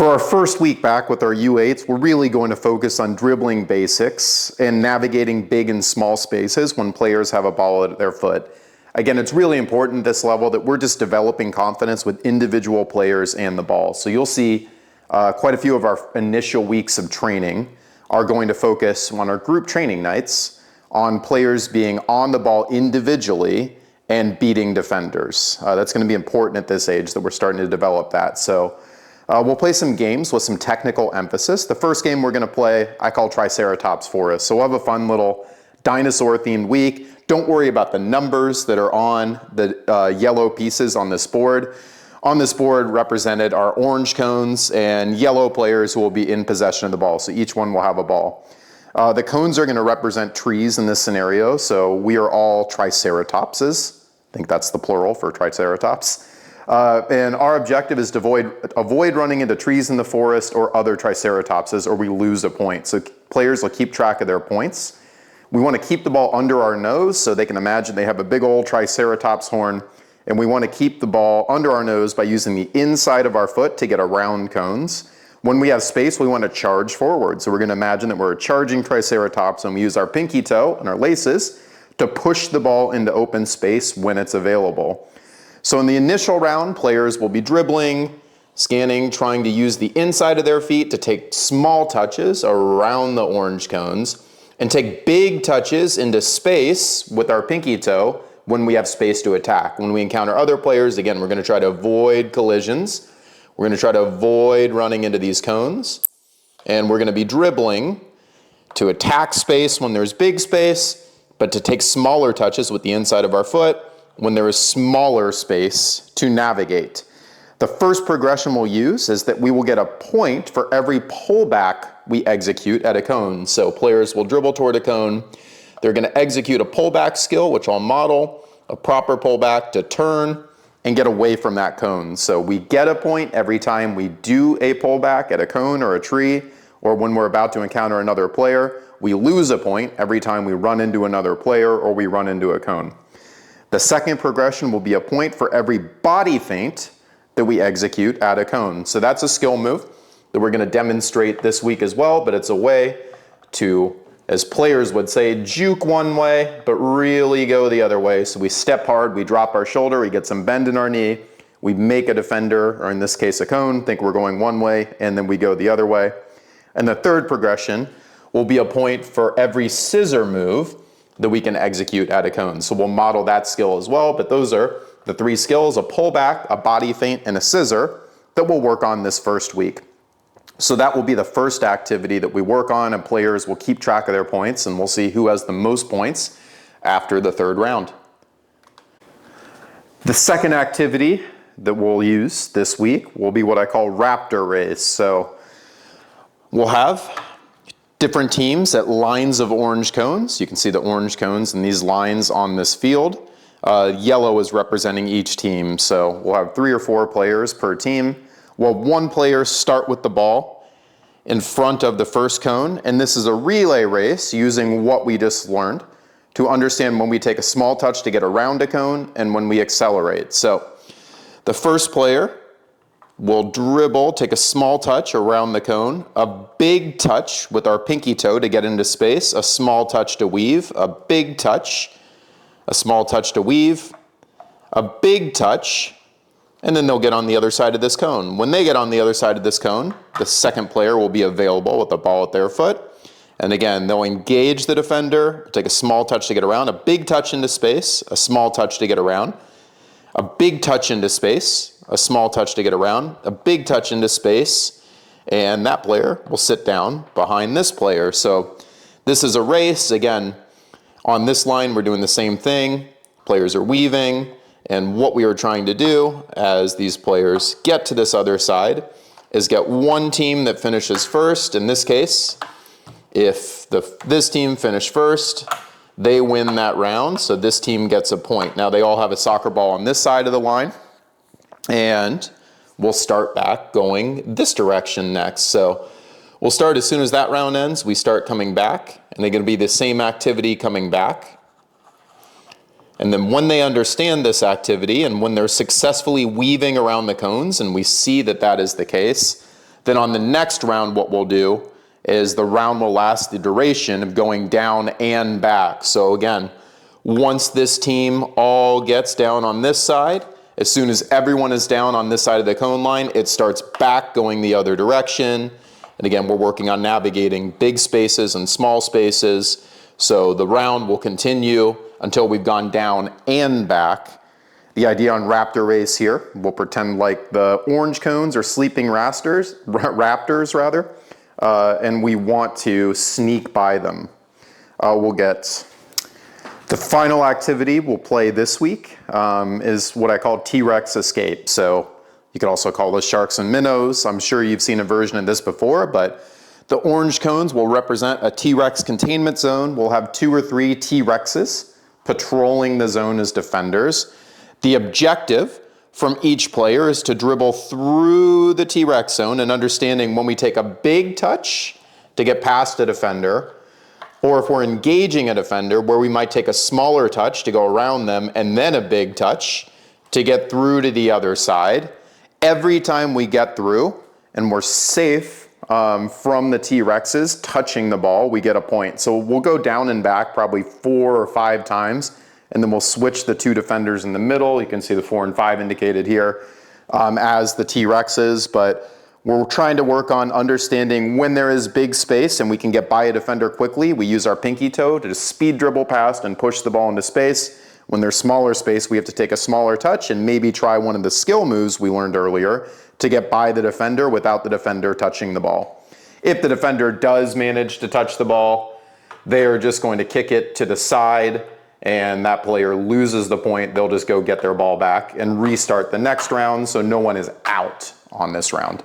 For our first week back with our U8s, we're really going to focus on dribbling basics and navigating big and small spaces when players have a ball at their foot. Again, it's really important at this level that we're just developing confidence with individual players and the ball. So you'll see quite a few of our initial weeks of training are going to focus on our group training nights on players being on the ball individually and beating defenders. That's going to be important at this age that we're starting to develop that. So we'll play some games with some technical emphasis. The first game we're going to play, I call Triceratops Forest. So we'll have a fun little dinosaur-themed week. Don't worry about the numbers that are on the yellow pieces on this board. On this board represented are orange cones and yellow players who will be in possession of the ball. So each one will have a ball. The cones are going to represent trees in this scenario. So we are all Triceratopses. I think that's the plural for Triceratops. And our objective is to avoid running into trees in the forest or other Triceratopses, or we lose a point. So players will keep track of their points. We want to keep the ball under our nose so they can imagine they have a big old Triceratops horn, and we want to keep the ball under our nose by using the inside of our foot to get around cones. When we have space, we want to charge forward. So we're going to imagine that we're a charging Triceratops, and we use our pinky toe and our laces to push the ball into open space when it's available. So in the initial round, players will be dribbling, scanning, trying to use the inside of their feet to take small touches around the orange cones and take big touches into space with our pinky toe when we have space to attack. When we encounter other players, again, we're going to try to avoid collisions. We're going to try to avoid running into these cones. And we're going to be dribbling to attack space when there's big space, but to take smaller touches with the inside of our foot when there is smaller space to navigate. The first progression we'll use is that we will get a point for every pullback we execute at a cone. So players will dribble toward a cone. They're going to execute a pullback skill, which I'll model, a proper pullback to turn and get away from that cone. So we get a point every time we do a pullback at a cone or a tree, or when we're about to encounter another player. We lose a point every time we run into another player or we run into a cone. The second progression will be a point for every body feint that we execute at a cone. So that's a skill move that we're going to demonstrate this week as well, but it's a way to, as players would say, juke one way, but really go the other way. So we step hard, we drop our shoulder, we get some bend in our knee, we make a defender, or in this case a cone, think we're going one way, and then we go the other way. And the third progression will be a point for every scissor move that we can execute at a cone. So we'll model that skill as well, but those are the three skills: a pullback, a body feint, and a scissor that we'll work on this first week. So that will be the first activity that we work on, and players will keep track of their points, and we'll see who has the most points after the third round. The second activity that we'll use this week will be what I call raptor race. So we'll have different teams at lines of orange cones. You can see the orange cones and these lines on this field. Yellow is representing each team. So we'll have 3 or 4 players per team. We'll have one player start with the ball in front of the first cone. And this is a relay race using what we just learned to understand when we take a small touch to get around a cone and when we accelerate. So the first player will dribble, take a small touch around the cone, a big touch with our pinky toe to get into space, a small touch to weave, a big touch, a small touch to weave, a big touch, and then they'll get on the other side of this cone. When they get on the other side of this cone, the second player will be available with the ball at their foot. And again, they'll engage the defender, take a small touch to get around, a big touch into space, a small touch to get around, a big touch into space, a small touch to get around, a big touch into space, and that player will sit down behind this player. So this is a race. Again, on this line, we're doing the same thing. Players are weaving, and what we are trying to do as these players get to this other side is get one team that finishes first. In this case, if this team finished first, they win that round, so this team gets a point. Now they all have a soccer ball on this side of the line, and we'll start back going this direction next. So we'll start as soon as that round ends, we start coming back, and they're going to be the same activity coming back. And then when they understand this activity and when they're successfully weaving around the cones, and we see that that is the case, Then on the next round, what we'll do is the round will last the duration of going down and back. So again, once this team all gets down on this side, as soon as everyone is down on this side of the cone line, it starts back going the other direction. And again, we're working on navigating big spaces and small spaces. So the round will continue until we've gone down and back. The idea on Raptor Race here, we'll pretend like the orange cones are sleeping raptors, and we want to sneak by them. We'll get the final activity we'll play this week is what I call T-Rex Escape. So you could also call this Sharks and Minnows. I'm sure you've seen a version of this before, but the orange cones will represent a T-Rex containment zone. We'll have 2 or 3 T-Rexes patrolling the zone as defenders. The objective from each player is to dribble through the T-Rex zone and understanding when we take a big touch to get past a defender, or if we're engaging a defender where we might take a smaller touch to go around them and then a big touch to get through to the other side. Every time we get through and we're safe from the T-Rexes touching the ball, we get a point. So we'll go down and back probably 4 or 5 times, and then we'll switch the 2 defenders in the middle. You can see the 4 and 5 indicated here as the T-Rexes, but we're trying to work on understanding when there is big space and we can get by a defender quickly. We use our pinky toe to just speed dribble past and push the ball into space. When there's smaller space, we have to take a smaller touch and maybe try one of the skill moves we learned earlier to get by the defender without the defender touching the ball. If the defender does manage to touch the ball, they are just going to kick it to the side, and that player loses the point. They'll just go get their ball back and restart the next round, so no one is out on this round.